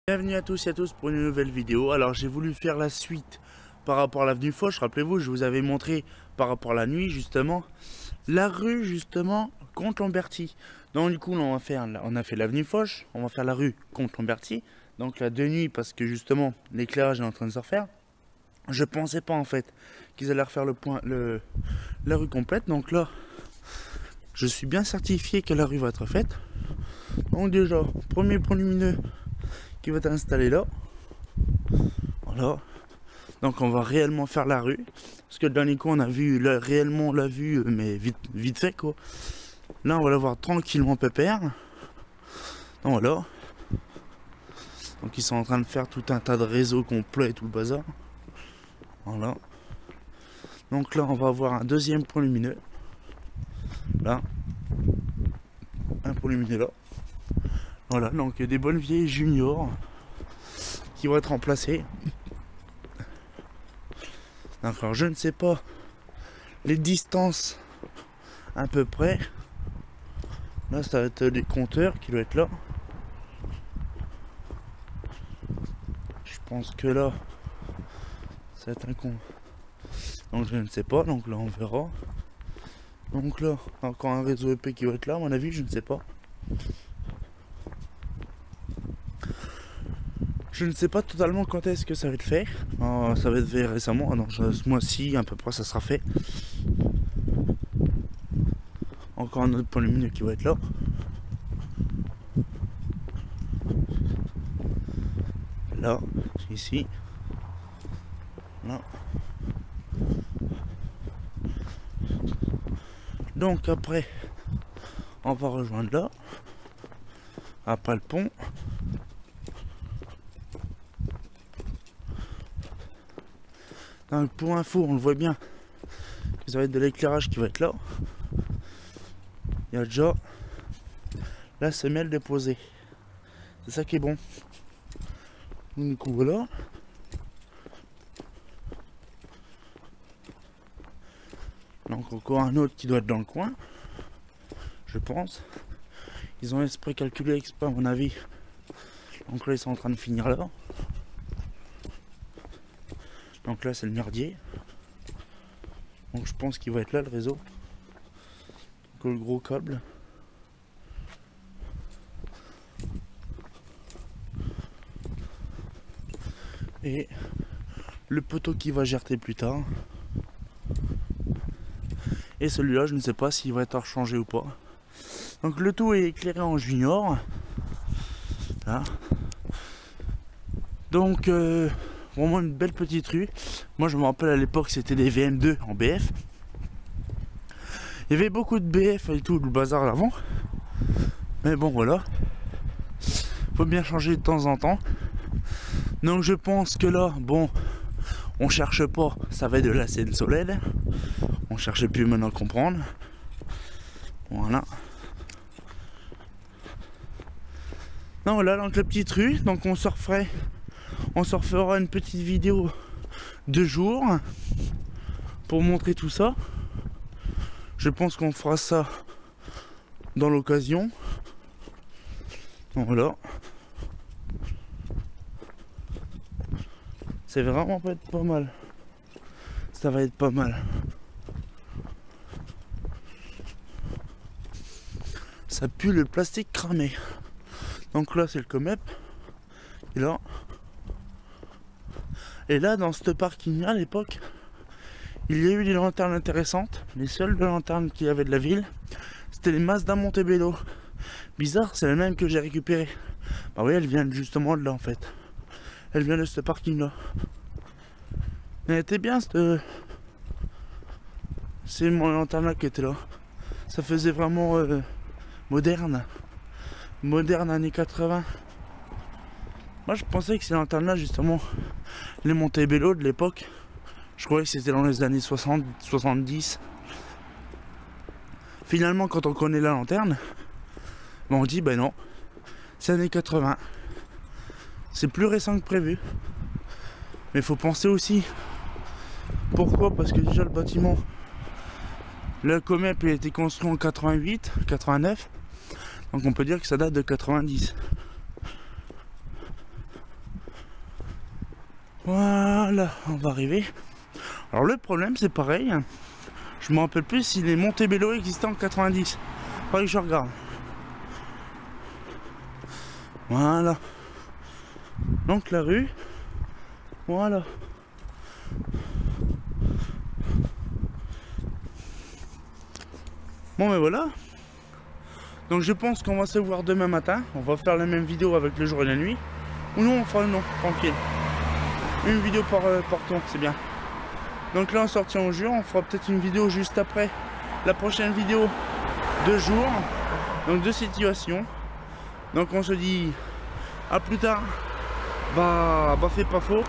Bienvenue à tous et à tous pour une nouvelle vidéo. Alors j'ai voulu faire la suite par rapport à l'avenue Foch. Rappelez-vous, je vous avais montré par rapport à la nuit justement la rue justement Comte-Lamberty. Donc du coup on a fait l'avenue Foch, on va faire la rue Comte-Lamberty. Donc là de nuit parce que justement l'éclairage est en train de se refaire. Je pensais pas en fait qu'ils allaient refaire la rue complète. Donc là je suis bien certifié que la rue va être faite. Donc déjà premier point lumineux qui va être installé là. Voilà. Donc on va réellement faire la rue. Parce que le dernier coup on a vu réellement la vue, mais vite fait quoi. Là on va la voir tranquillement pépère. Donc voilà. Donc ils sont en train de faire tout un tas de réseaux complets et tout le bazar. Voilà. Donc là on va avoir un deuxième point lumineux. Là. Un point lumineux là. Voilà, donc des bonnes vieilles juniors qui vont être remplacées. Alors je ne sais pas les distances à peu près. Là ça va être des compteurs qui doivent être là. Je pense que là ça va être un con. Donc je ne sais pas, donc là on verra. Donc là encore un réseau EP qui va être là à mon avis, je ne sais pas. Je ne sais pas totalement quand est-ce que ça va être fait. Ça va être fait récemment. Alors, ce mois-ci, à peu près, ça sera fait. Encore un autre point lumineux qui va être là. Là, ici. Là. Donc après, on va rejoindre là. Après le pont. Donc pour info, on le voit bien, ça va être de l'éclairage qui va être là. Il y a déjà la semelle déposée. C'est ça qui est bon. Du coup voilà. Donc encore un autre qui doit être dans le coin. Je pense. Ils ont exprès calculé exprès à mon avis. Donc là ils sont en train de finir là. Donc là c'est le merdier. Donc je pense qu'il va être là le réseau. Donc le gros câble. Et le poteau qui va gerter plus tard. Et celui-là je ne sais pas s'il va être changé ou pas. Donc le tout est éclairé en junior. Là. Donc vraiment une belle petite rue. Moi je me rappelle à l'époque c'était des VM2 en BF. Il y avait beaucoup de BF et tout le bazar avant. Mais bon voilà. Faut bien changer de temps en temps. Donc je pense que là, bon, on cherche pas, ça va être de la scène solide. On cherche plus maintenant à comprendre. Voilà. Donc voilà, donc la petite rue, donc on se refera une petite vidéo de jour pour montrer tout ça. Je pense qu'on fera ça dans l'occasion. Voilà. C'est vraiment pas être pas mal. Ça va être pas mal. Ça pue le plastique cramé. Donc là c'est le Comep. Et là dans ce parking à l'époque, il y a eu des lanternes intéressantes. Les seules lanternes qu'il y avait de la ville, c'était les Mazda Montebello. Bizarre, c'est la même que j'ai récupérée. Bah oui, elle vient justement de là en fait. Elle vient de ce parking là. Elle était bien cette... C'est mon lanterne là qui était là. Ça faisait vraiment moderne. Moderne années 80. Moi je pensais que ces lanternes là justement, les Montebello de l'époque, je croyais que c'était dans les années 60, 70. Finalement quand on connaît la lanterne, on dit ben non, c'est années 80. C'est plus récent que prévu. Mais il faut penser aussi. Pourquoi? Parce que déjà le bâtiment, le Comep il a été construit en 88, 89. Donc on peut dire que ça date de 90. Voilà, on va arriver. Alors le problème c'est pareil. Je me rappelle plus si les Montebello existaient en 90. Faudrait que je regarde. Voilà. Donc la rue. Voilà. Bon mais voilà. Donc je pense qu'on va se voir demain matin. On va faire la même vidéo avec le jour et la nuit. Ou non, on fera non, tranquille. Une vidéo par tour, c'est bien. Donc là on sortit en juin, on fera peut-être une vidéo juste après la prochaine vidéo de jour. Donc de situation. Donc on se dit à plus tard. Bah fait pas faux.